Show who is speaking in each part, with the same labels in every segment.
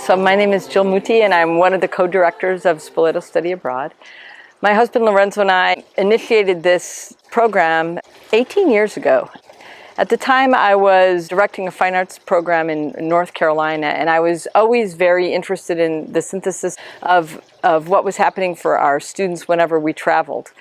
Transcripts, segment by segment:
Speaker 1: So my name is Jill Muti, and I'm one of the co-directors of Spoleto Study Abroad. My husband Lorenzo and I initiated this program 18 years ago. At the time, I was directing a fine arts program in North Carolina, and I was always very interested in the synthesis of what was happening for our students whenever we traveled.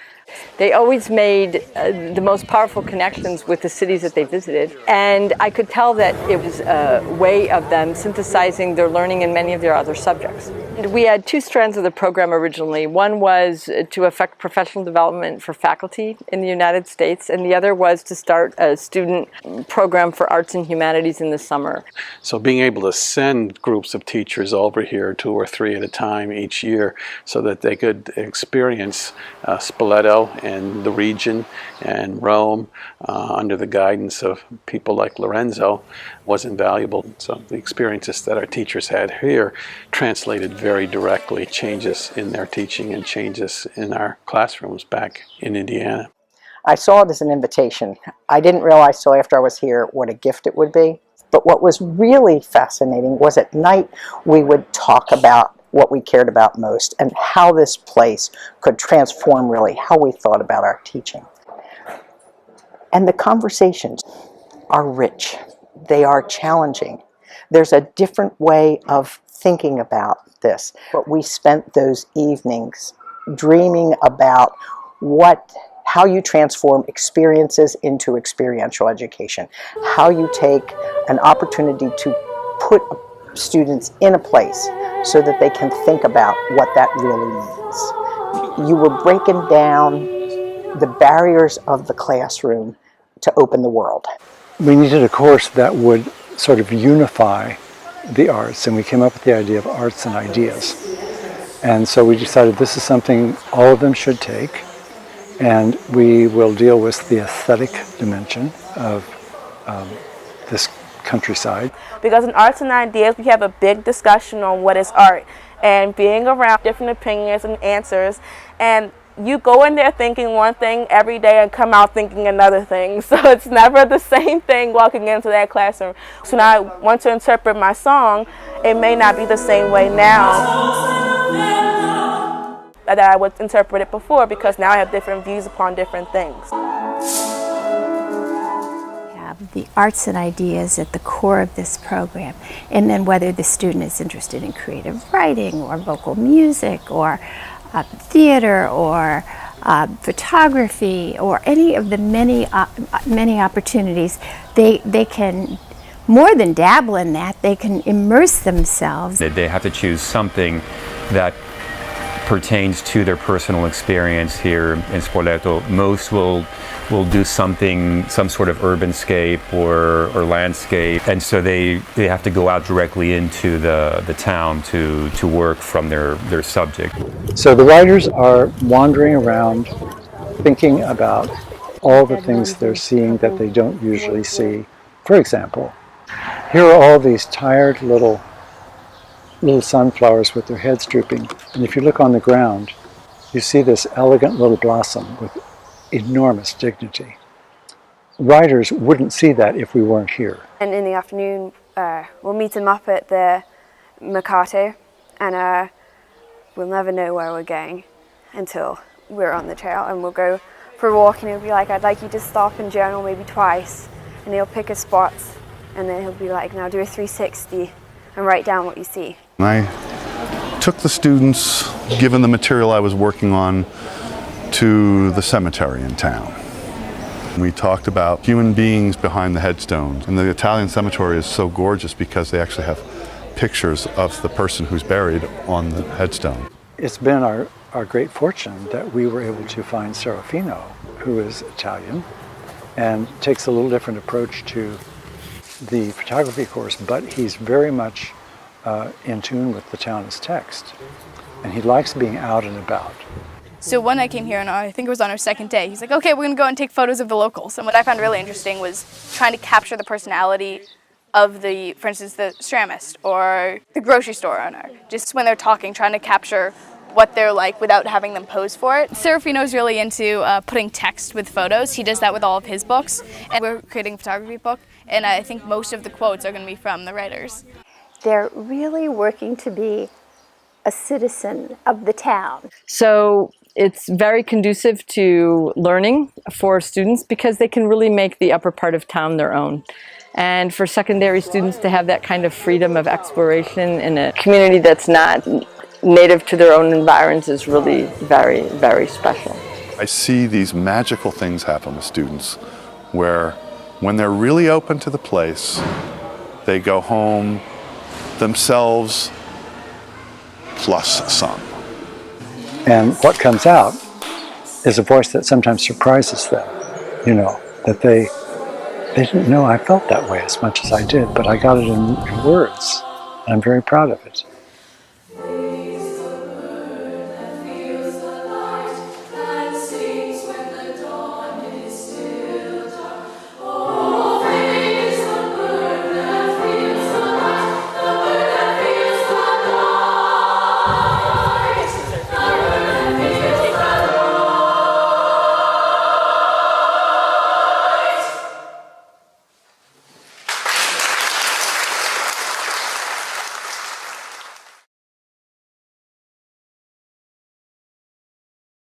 Speaker 1: They always made the most powerful connections with the cities that they visited, and I could tell that it was a way of them synthesizing their learning in many of their other subjects. We had two strands of the program originally. One was to affect professional development for faculty in the United States, and the other was to start a student program for arts and humanities in the summer.
Speaker 2: So being able to send groups of teachers over here, 2 or 3 at a time each year, so that they could experience Spoleto and the region and Rome under the guidance of people like Lorenzo was invaluable. So the experiences that our teachers had here translated very directly changes in their teaching and changes in our classrooms back in Indiana.
Speaker 3: I saw it as an invitation. I didn't realize till after I was here what a gift it would be. But what was really fascinating was at night we would talk about what we cared about most and how this place could transform really how we thought about our teaching. And the conversations are rich. They are challenging. There's a different way of thinking about this. But we spent those evenings dreaming about how you transform experiences into experiential education, how you take an opportunity to put students in a place so that they can think about what that really means. You were breaking down the barriers of the classroom to open the world.
Speaker 4: We needed a course that would sort of unify the arts, and we came up with the idea of arts and ideas. And so we decided this is something all of them should take, and we will deal with the aesthetic dimension of this countryside.
Speaker 5: Because in Arts and Ideas, we have a big discussion on what is art and being around different opinions and answers. And you go in there thinking one thing every day and come out thinking another thing. So it's never the same thing walking into that classroom. So now I want to interpret my song. It may not be the same way now that I would interpret it before, because now I have different views upon different things.
Speaker 6: The arts and ideas at the core of this program, and then whether the student is interested in creative writing or vocal music or theater or photography or any of the many opportunities, they can more than dabble in that, they can immerse themselves.
Speaker 7: They have to choose something that pertains to their personal experience here in Spoleto. Most will do something, some sort of urbanscape or landscape, and so they have to go out directly into the town to work from their subject.
Speaker 4: So the writers are wandering around thinking about all the things they're seeing that they don't usually see. For example, here are all these tired little sunflowers with their heads drooping, and if you look on the ground, you see this elegant little blossom with enormous dignity. Writers wouldn't see that if we weren't here.
Speaker 8: And in the afternoon, we'll meet them up at the Mercato, and we'll never know where we're going until we're on the trail, and we'll go for a walk, and he'll be like, I'd like you to stop and journal maybe twice, and he'll pick a spot, and then he'll be like, now do a 360 and write down what you see.
Speaker 9: I took the students, given the material I was working on, to the cemetery in town. We talked about human beings behind the headstones, and the Italian cemetery is so gorgeous because they actually have pictures of the person who's buried on the headstone.
Speaker 4: It's been our great fortune that we were able to find Serafino, who is Italian and takes a little different approach to the photography course, but he's very much in tune with the town's text, and he likes being out and about.
Speaker 10: So when I came here, and I think it was on our second day, he's like, okay, we're going to go and take photos of the locals. And what I found really interesting was trying to capture the personality of for instance, the ceramist or the grocery store owner. Just when they're talking, trying to capture what they're like without having them pose for it. Serafino's really into putting text with photos. He does that with all of his books. And we're creating a photography book, and I think most of the quotes are going to be from the writers.
Speaker 6: they're really working to be a citizen of the town.
Speaker 1: So it's very conducive to learning for students because they can really make the upper part of town their own. And for secondary students to have that kind of freedom of exploration in a community that's not native to their own environs is really very, very special.
Speaker 9: I see these magical things happen with students where when they're really open to the place, they go home themselves plus some.
Speaker 4: And what comes out is a voice that sometimes surprises them, you know, that they didn't know I felt that way as much as I did, but I got it in words, and I'm very proud of it.